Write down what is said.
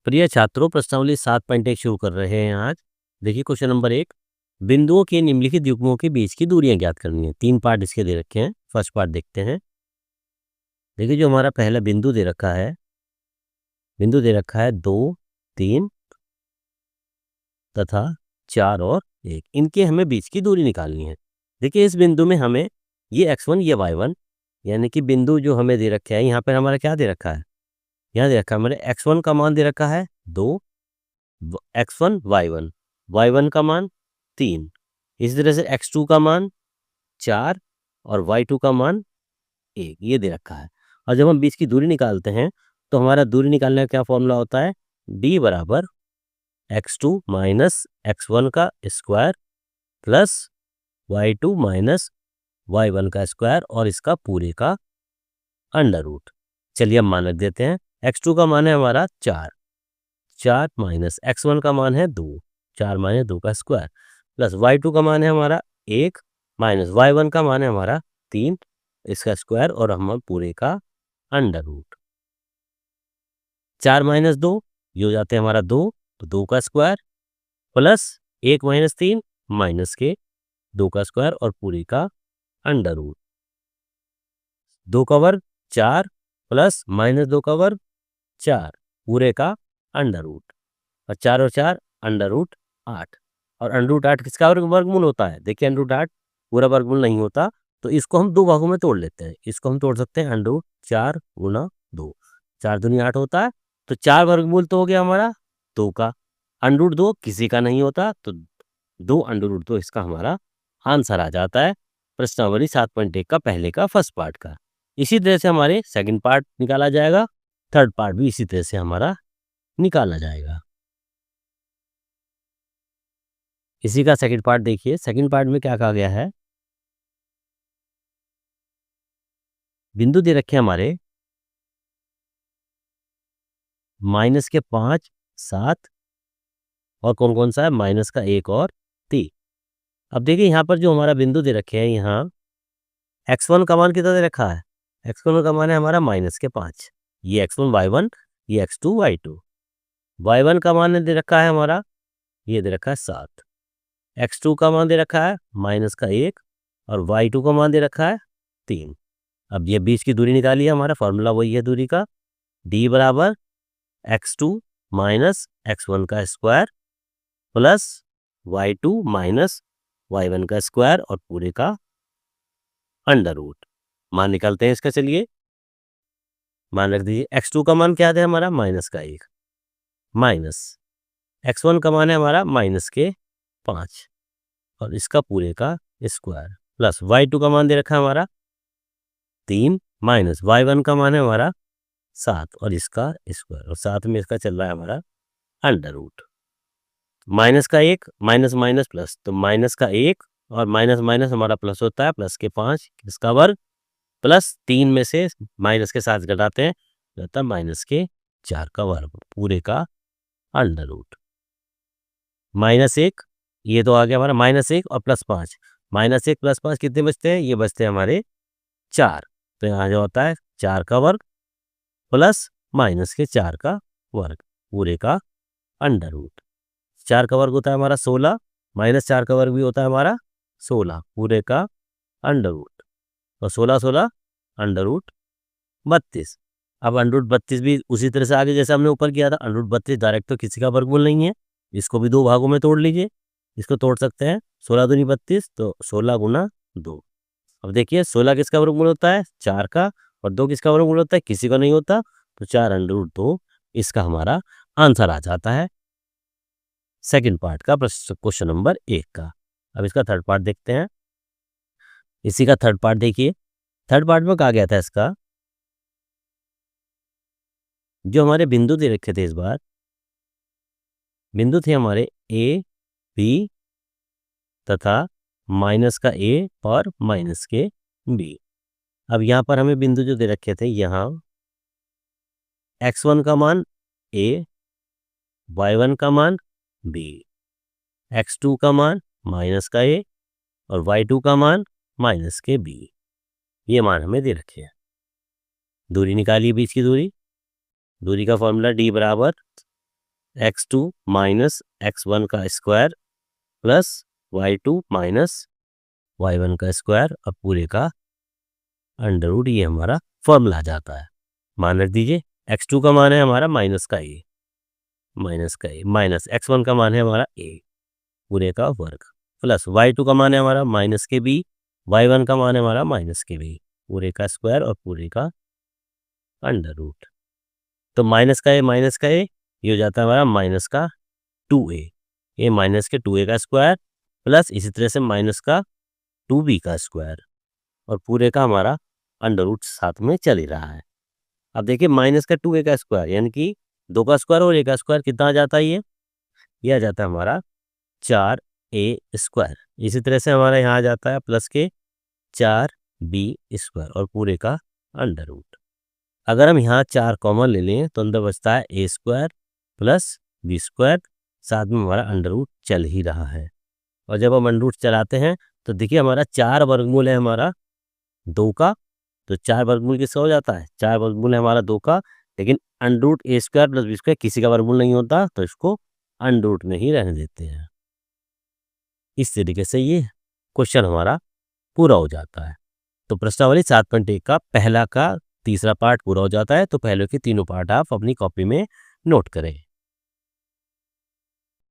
प्रिय छात्रों, प्रश्नावली 7.1 शुरू कर रहे हैं आज। देखिए क्वेश्चन नंबर 1, बिंदुओं के निम्नलिखित युग्मों के बीच की दूरियां ज्ञात करनी है। 3 पार्ट इसके दे रखे हैं। फर्स्ट पार्ट देखते हैं। देखिए जो हमारा पहला बिंदु दे रखा है, 2, 3 तथा 4 और 1। इनके हमें बीच की दूरी निकालनी है। देखिए इस बिंदु में हमें ये x1 ये y1 यानी कि बिंदु जो हमें दे रखे हैं, यहाँ पर हमारा क्या दे रखा है, यहाँ दे रखा है हमारे x1 का मान दे रखा है 2, x1 y1 का मान 3, इसी तरह से x2 का मान 4 और y2 का मान 1, ये दे रखा है। और जब हम बीच की दूरी निकालते हैं तो हमारा दूरी निकालने का क्या फॉर्मूला होता है, d बराबर x2 माइनस x1 का square plus y2 minus y1 का स्क्वायर और इसका पूरे का अंडर रूट। चलिए हम मान रख देते हैं। x2 का मान है हमारा 4 माइनस x1 का मान है 2, 4 माइनस 2 का स्क्वायर प्लस y2 का मान है हमारा 1 माइनस y1 का मान है हमारा 3, इसका स्क्वायर और हम पूरे का अंडर रूट। 4 माइनस 2 ये हो जाते हैं हमारा 2, तो 2 का स्क्वायर प्लस 1 माइनस 3 माइनस के 2 का स्क्वायर और पूरे का अंडर रूट। 2 का वर्ग 4 प्लस माइनस 2 का वर्ग 4 पूरे का अंडर रूट, और 4 और 4 अंडर रूट 8। और अंडर रूट 8 किसका वर्गमूल होता है, देखिए अंडर रूट 8 पूरा वर्गमूल नहीं होता, तो इसको हम 2 भागों में तोड़ लेते हैं। इसको हम तोड़ सकते हैं अंडर रूट 4 गुना 2, 4 दूनी 8 होता है, तो 4 वर्गमूल तो हो गया हमारा 2 का, अंडर रूट 2 किसी का नहीं होता, तो 2 अंडर रूट 2 इसका हमारा आंसर आ जाता है प्रश्नावली 7.1 का पहले का फर्स्ट पार्ट का। इसी तरह से हमारे सेकंड पार्ट निकाला जाएगा, थर्ड पार्ट भी इसी तरह से हमारा निकाला जाएगा। इसी का सेकंड पार्ट देखिए। सेकंड पार्ट में क्या कहा गया है, बिंदु दे रखे हमारे माइनस के 5, 7 और कौन कौन सा है, माइनस का 1 और 3। अब देखिए यहाँ पर जो हमारा बिंदु दे रखे हैं, यहाँ x1 का मान कितना दे रखा है, x1 का मान है हमारा माइनस के 5, ये x1 y1, ये x2 y2। y1 का मान दे रखा है हमारा, ये दे रखा है 7, x2 का मान दे रखा है माइनस का 1 और y2 का मान दे रखा है 3। अब ये बीच की दूरी निकालिए, हमारा फॉर्मूला वही है दूरी का, d बराबर x2 माइनस x1 का square plus y2 minus y1 का स्क्वायर और पूरे का अंडर रूट। मान निकालते हैं इसका। चलिए मान रख दीजिए, x2 का मान क्या है हमारा, माइनस का 1 माइनस x1 का मान है हमारा माइनस के 5 और इसका पूरे का स्क्वायर प्लस y2 का मान दे रखा है हमारा 3 माइनस y1 का मान है हमारा 7 और इसका स्क्वायर, और साथ में इसका चल रहा है हमारा अंडर रूट। माइनस का 1 माइनस माइनस प्लस, तो माइनस का 1 और माइनस माइनस हमारा प्लस होता है, प्लस के 5 इसका वर्ग प्लस 3 में से माइनस के 7 घटाते हैं, रहता है माइनस के 4 का वर्ग पूरे का अंडर रूट। -1 ये तो आ गया हमारा, -1 और प्लस 5, -1 प्लस 5 कितने बचते हैं, ये बचते हैं हमारे 4, तो यहाँ जो होता है 4 का वर्ग प्लस माइनस के 4 का वर्ग पूरे का अंडर रूट। 4 का वर्ग होता है हमारा 16, माइनस 4 का वर्ग भी होता है हमारा 16 पूरे का अंडर रूट, और 16 अंडर रूट 32। अब अंडर रूट 32 भी उसी तरह से आगे जैसे हमने ऊपर किया था, अंडर रूट 32 डायरेक्ट तो किसी का वर्गमूल नहीं है, इसको भी 2 भागों में तोड़ लीजिए। इसको तोड़ सकते हैं, 16 दूनी 32, तो 16 गुना 2। अब देखिए 16 किसका वर्गमूल होता है, 4 का, और 2 किसका वर्गमूल होता है, किसी का नहीं होता, तो 4 अंडर रूट 2 इसका हमारा आंसर आ जाता है सेकंड पार्ट का क्वेश्चन नंबर 1 का। अब इसका थर्ड पार्ट देखते हैं। इसी का थर्ड पार्ट देखिए। थर्ड पार्ट में कहा गया था इसका, जो हमारे बिंदु दे रखे थे, इस बार बिंदु थे हमारे a, b तथा माइनस का a और माइनस के b। अब यहाँ पर हमें बिंदु जो दे रखे थे, यहाँ x1 का मान a, y1 का मान b, x2 का मान माइनस का a और y2 का मान माइनस के b, ये मान हमें दे रखे हैं। दूरी निकालिए, बीच की दूरी। दूरी का फॉर्मूला d बराबर x2 माइनस x1 का square plus y2 minus y1 का स्क्वायर और पूरे का अंडर रूट, ये हमारा फॉर्मूला आ जाता है। मान रख दीजिए x2 का मान है हमारा माइनस का a माइनस x1 का मान है हमारा a पूरे का वर्ग प्लस y2 का मान है हमारा माइनस के b, y1 का मान है हमारा माइनस के b पूरे का स्क्वायर और पूरे का अंडर रूट। तो माइनस का a ये हो जाता है हमारा माइनस का 2a, ये माइनस के 2a का स्क्वायर प्लस इसी तरह से माइनस का 2b का स्क्वायर और पूरे का हमारा अंडर रूट साथ में चल ही रहा है। अब देखिए माइनस का 2a का स्क्वायर यानी कि 2 का स्क्वायर और a का स्क्वायर कितना आ जाता है, ये आ जाता है हमारा 4a स्क्वायर। इसी तरह से हमारा यहाँ आ जाता है प्लस के 4b स्क्वायर और पूरे का अंडर रूट। अगर हम यहाँ 4 कॉमन ले लें तो अंदर बचता है a square plus b square, साथ में हमारा अंडर रूट चल ही रहा है। और जब हम अंडर रूट चलाते हैं तो देखिए हमारा 4 वर्गमूल है हमारा 2 का, तो 4 वर्गमूल किसका हो जाता है, 4 वर्गमूल है हमारा 2 का, लेकिन under root a square plus b square किसी का वर्गमूल नहीं होता, तो इसको अंडर रूट में ही रहने देते हैं। इस तरीके से ये क्वेश्चन हमारा पूरा हो जाता है। तो प्रश्नावली 7.1 का पहला का तीसरा पार्ट पूरा हो जाता है। तो पहले के तीनों पार्ट आप अपनी कॉपी में नोट करें।